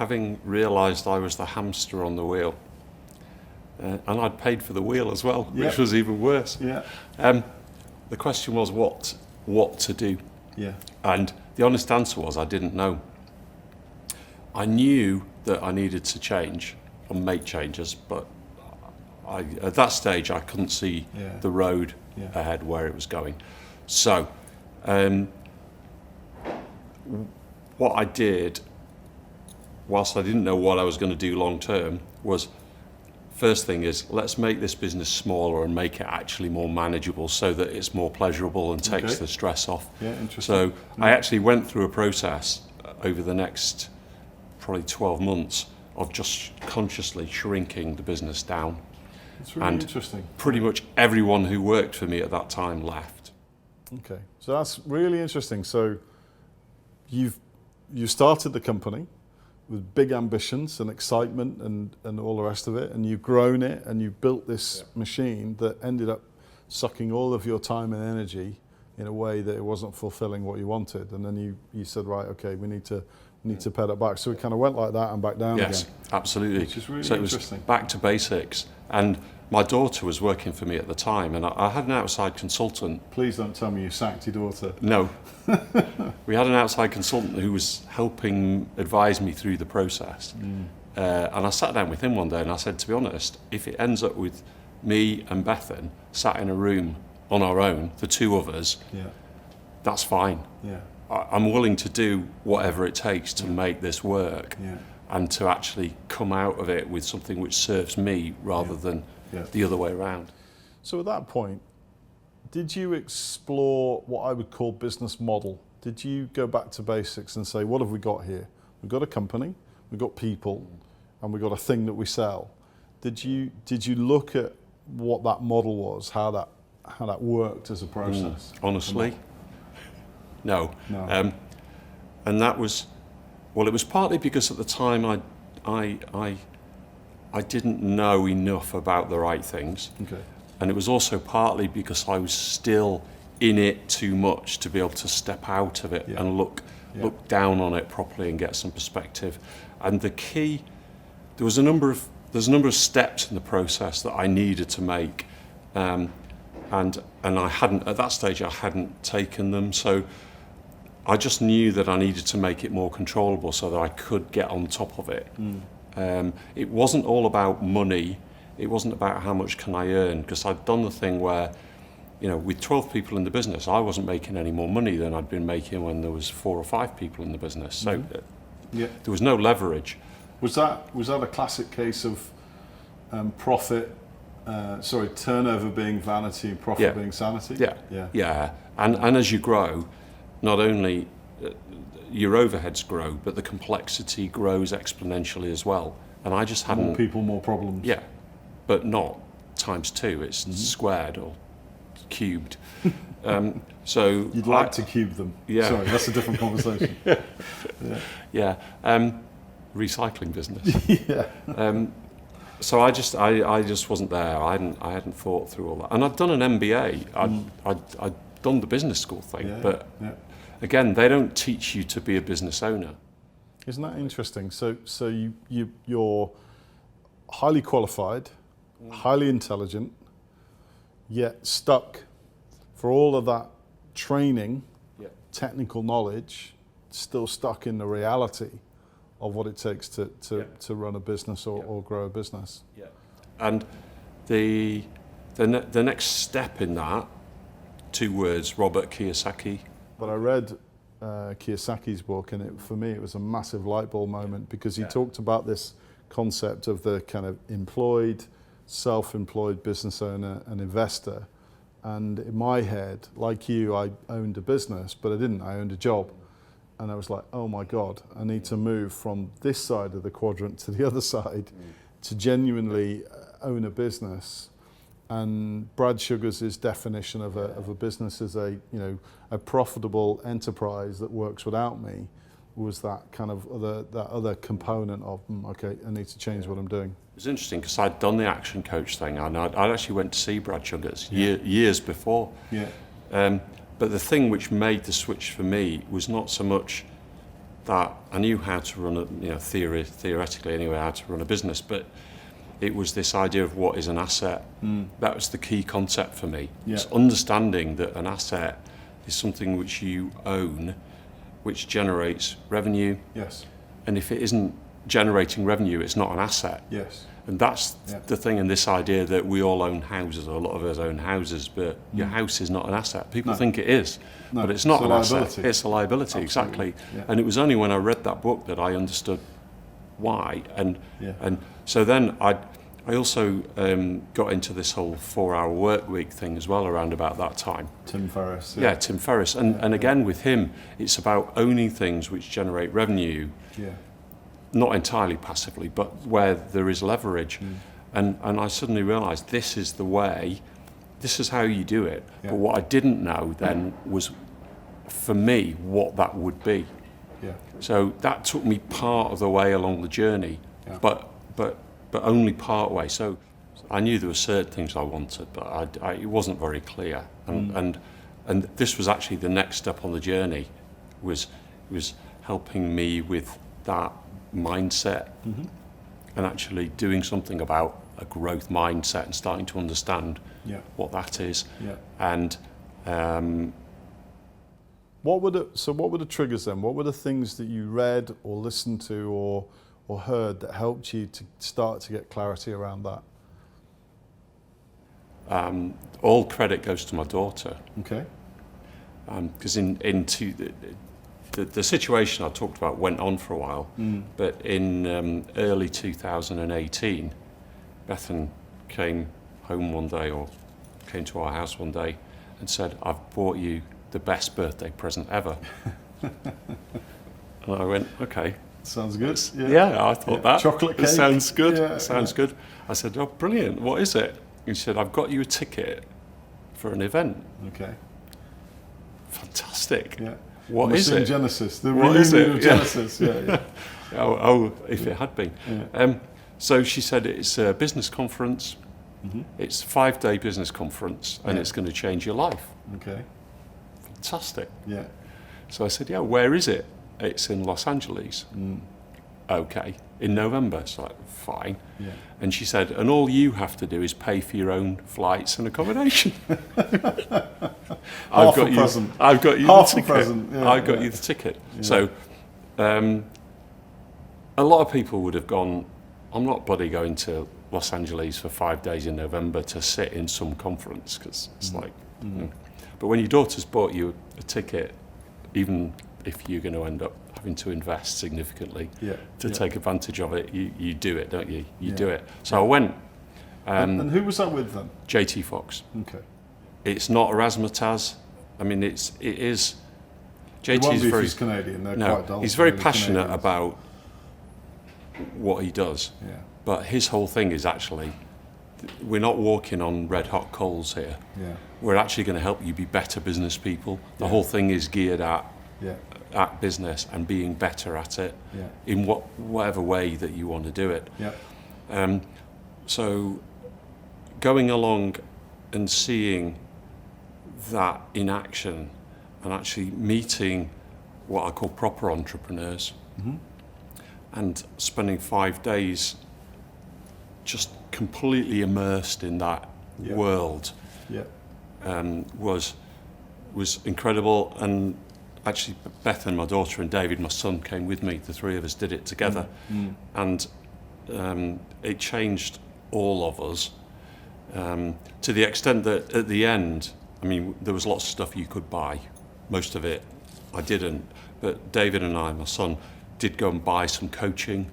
having realised I was the hamster on the wheel, and I'd paid for the wheel as well, which was even worse. Yeah. The question was what to do. Yeah. And the honest answer was I didn't know. I knew that I needed to change and make changes, but at that stage I couldn't see the road ahead where it was going. So what I did, whilst I didn't know what I was going to do long term, was first thing is let's make this business smaller and make it actually more manageable so that it's more pleasurable and takes the stress off. Yeah, interesting. So I actually went through a process over the next probably 12 months of just consciously shrinking the business down. It's really interesting. Pretty much everyone who worked for me at that time left. Okay, so that's really interesting. So you started the company with big ambitions and excitement and all the rest of it, and you've grown it and you've built this machine that ended up sucking all of your time and energy in a way that it wasn't fulfilling what you wanted. And then you said, right, okay, we need to pad it back. So it kind of went like that and back down again. Yes, absolutely. Which is really so it interesting. was back to basics. And my daughter was working for me at the time, and I had an outside consultant. Please don't tell me you sacked your daughter. No. We had an outside consultant who was helping advise me through the process. And I sat down with him one day and I said, to be honest, if it ends up with me and Bethan sat in a room on our own, the two of us, that's fine. Yeah. I'm willing to do whatever it takes to make this work and to actually come out of it with something which serves me rather than the other way around. So at that point, did you explore what I would call business model? Did you go back to basics and say, what have we got here? We've got a company, we've got people, and we've got a thing that we sell. Did you look at what that model was, how that worked as a process? Honestly, no. And that was, well, it was partly because at the time I didn't know enough about the right things. Okay. And it was also partly because I was still in it too much to be able to step out of it and look down on it properly and get some perspective. And the key, there's a number of steps in the process that I needed to make, and I hadn't at that stage. I hadn't taken them, so I just knew that I needed to make it more controllable so that I could get on top of it. It wasn't all about money. It wasn't about how much can I earn, because I'd done the thing where, with 12 people in the business, I wasn't making any more money than I'd been making when there was 4 or 5 people in the business. So there was no leverage. Was that a classic case of turnover being vanity, profit being sanity? Yeah. And as you grow, not only your overheads grow, but the complexity grows exponentially as well. And I just hadn't... More people, more problems. Yeah, but not times 2. It's squared or cubed. So you'd like to cube them. Yeah. Sorry, that's a different conversation. Recycling business. So I just wasn't there. I hadn't thought through all that. And I'd done an MBA. I'd done the business school thing, but again, they don't teach you to be a business owner. Isn't that interesting? So you're highly qualified, highly intelligent, yet stuck for all of that training, technical knowledge, still stuck in the reality of what it takes to run a business or grow a business. Yeah. And the next step in that, 2 words, Robert Kiyosaki. But I read Kiyosaki's book, and for me it was a massive light bulb moment, because he talked about this concept of the kind of employed, self-employed business owner and investor. And in my head, like you, I owned a business, but I didn't. I owned a job. And I was like, oh my God, I need to move from this side of the quadrant to the other side to genuinely own a business. And Brad Sugar's definition of a business as a profitable enterprise that works without me was that kind of other component of, okay, I need to change what I'm doing. It was interesting because I'd done the action coach thing, and I'd actually went to see Brad Sugar's years before. Yeah. But the thing which made the switch for me was not so much that I knew how to run theoretically anyway, how to run a business, but it was this idea of what is an asset. That was the key concept for me. Yeah. It's understanding that an asset is something which you own, which generates revenue. Yes. And if it isn't generating revenue, it's not an asset. Yes. And that's the thing in this idea that we all own houses, or a lot of us own houses, but your house is not an asset. People think it is, but it's not an asset. It's a liability, exactly. Yeah. And it was only when I read that book that I understood why. And so then I also got into this whole 4-hour work week thing as well around about that time. Tim Ferriss. Yeah, Tim Ferriss. And again, with him, it's about owning things which generate revenue. Yeah. Not entirely passively, but where there is leverage. And I suddenly realised this is the way, this is how you do it. But what I didn't know then was, for me, what that would be. Yeah. So that took me part of the way along the journey, but only part way. So I knew there were certain things I wanted, but it wasn't very clear. And this was actually the next step on the journey, was helping me with that mindset, and actually doing something about a growth mindset and starting to understand what that is. And what were the triggers then? What were the things that you read or listened to or heard that helped you to start to get clarity around that? All credit goes to my daughter. Okay. Because the situation I talked about went on for a while, but in early 2018, Bethan came home one day, or came to our house one day, and said, "I've bought you the best birthday present ever." And I went, "Okay. Sounds good." Yeah, I thought that. Chocolate cake. It sounds good. Yeah, sounds good. I said, "Oh, brilliant. What is it?" He said, "I've got you a ticket for an event." Okay. Fantastic. Yeah. What is it? Genesis. The what is it? Of Genesis. Yeah. Oh, if it had been. Yeah. So she said it's a business conference. It's a 5-day business conference, and it's going to change your life. Okay. Fantastic. Yeah. So I said, "Yeah, where is it?" "It's in Los Angeles." "Okay, in November." It's like, fine. Yeah. And she said, "And all you have to do is pay for your own flights and accommodation." I've got you the ticket. I've got you the ticket. So a lot of people would have gone, "I'm not bloody going to Los Angeles for 5 days in November to sit in some conference," because it's like, But when your daughter's bought you a ticket, even if you're going to end up having to invest significantly to take advantage of it, you do it, don't you? You do it. So I went. And who was that with then? JT Fox. Okay. It's not razzmatazz. I mean, it is. JT's very. He's Canadian. They're quite dull. He's very passionate about what he does. Yeah. But his whole thing is actually, we're not walking on red hot coals here. Yeah. We're actually going to help you be better business people. The whole thing is geared at business and being better at it in whatever way that you want to do it. Yeah. So going along and seeing that in action and actually meeting what I call proper entrepreneurs and spending 5 days just completely immersed in that world was incredible. And actually Bethan, my daughter, and David, my son, came with me. The three of us did it together. And it changed all of us to the extent that at the end, I mean, there was lots of stuff you could buy. Most of it I didn't, but David and I, my son, did go and buy some coaching,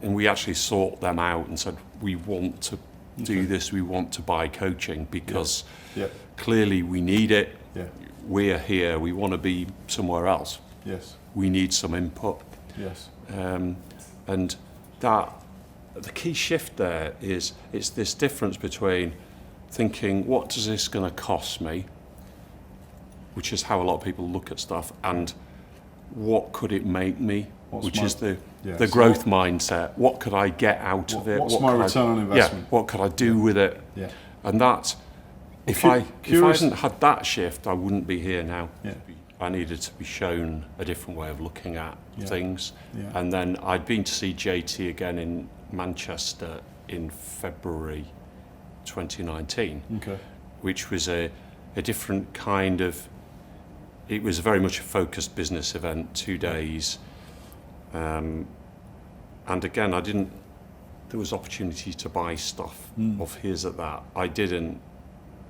and we actually sought them out and said, we want to do this, we want to buy coaching because clearly we need it. We're here, we want to be somewhere else. We need some input. And that, the key shift there is, it's this difference between thinking, what is this going to cost me, which is how a lot of people look at stuff, and what could it make me, which is the growth mindset. What could I get out of it? What's my return on investment? What could I do with it? And that, if I hadn't had that shift, I wouldn't be here now. I needed to be shown a different way of looking at things. Yeah. And then I'd been to see JT again in Manchester in February 2019, which was a different kind of, it was very much a focused business event, 2 days. And again, there was opportunity to buy stuff of his at that. I didn't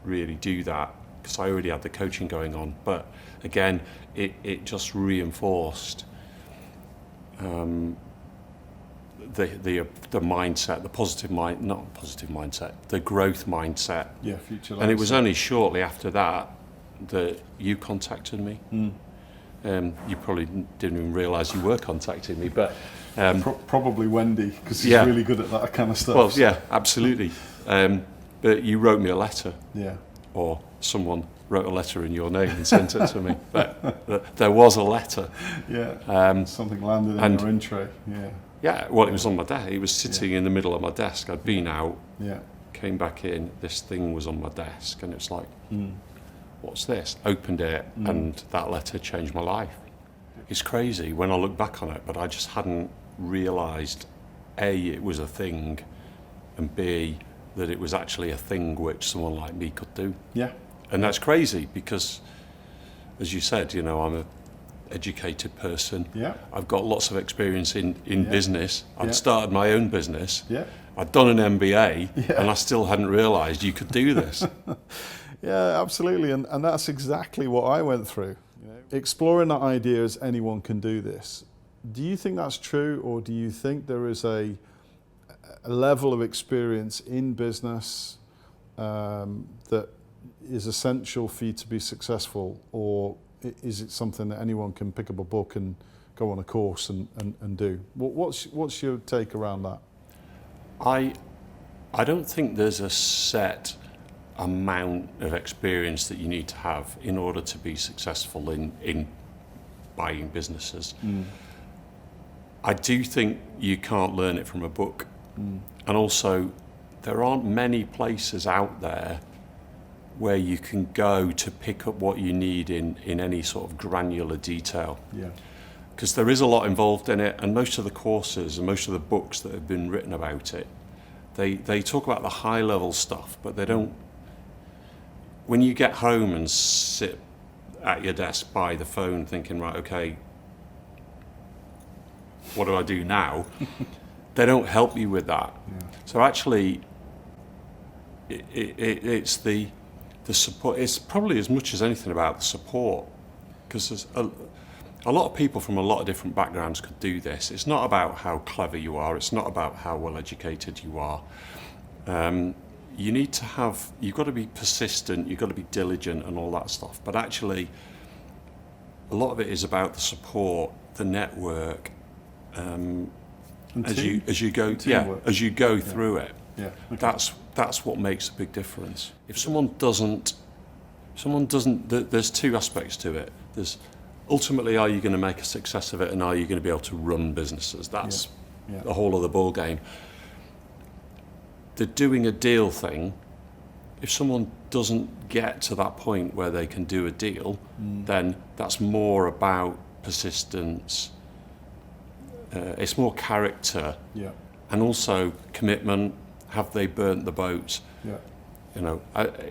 really do that because I already had the coaching going on. But again, it just reinforced the mindset, the the growth mindset. Yeah, future. And it was only shortly after that you contacted me. You probably didn't even realise you were contacting me, but probably Wendy, because she's really good at that kind of stuff. Well, yeah, absolutely. But you wrote me a letter. Yeah. Or someone wrote a letter in your name and sent it to me. But there was a letter. Yeah. Something landed in your in tray. Yeah. Yeah. Well, it was on my desk. It was sitting in the middle of my desk. I'd been out. Yeah. Came back in. This thing was on my desk, and it's like, what's this? Opened it, and that letter changed my life. It's crazy when I look back on it, but I just hadn't realised, A, it was a thing, and B, that it was actually a thing which someone like me could do. Yeah. And that's crazy because, as you said, I'm an educated person. Yeah. I've got lots of experience in business. I'd started my own business. Yeah. I'd done an MBA, and I still hadn't realised you could do this. Yeah, absolutely. And that's exactly what I went through. Exploring that idea as anyone can do this. Do you think that's true, or do you think there is a level of experience in business that is essential for you to be successful, or is it something that anyone can pick up a book and go on a course and do? What's your take around that? I don't think there's a set amount of experience that you need to have in order to be successful in buying businesses. I do think you can't learn it from a book. And also, there aren't many places out there where you can go to pick up what you need in any sort of granular detail. Yeah. Because there is a lot involved in it, and most of the courses and most of the books that have been written about it, they talk about the high level stuff, but they don't. When you get home and sit at your desk by the phone thinking, right, okay, what do I do now? They don't help you with that. Yeah. So actually, it's the support. It's probably as much as anything about the support, because there's a lot of people from a lot of different backgrounds could do this. It's not about how clever you are. It's not about how well educated you are. You've got to be persistent. You've got to be diligent and all that stuff. But actually, a lot of it is about the support, the network. As you go through it, that's what makes a big difference. If someone doesn't, there's two aspects to it. There's ultimately, are you going to make a success of it, and are you going to be able to run businesses? That's the whole other ball game. The doing a deal thing, if someone doesn't get to that point where they can do a deal, then that's more about persistence. It's more character, and also commitment. Have they burnt the boats? Yeah.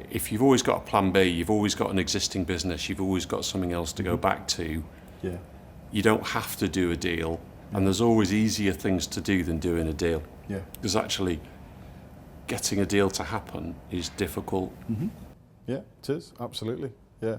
If you've always got a plan B, you've always got an existing business, you've always got something else to go back to. Yeah. You don't have to do a deal, and there's always easier things to do than doing a deal. Yeah. Because actually, getting a deal to happen is difficult. Yeah, it is, absolutely. Yeah.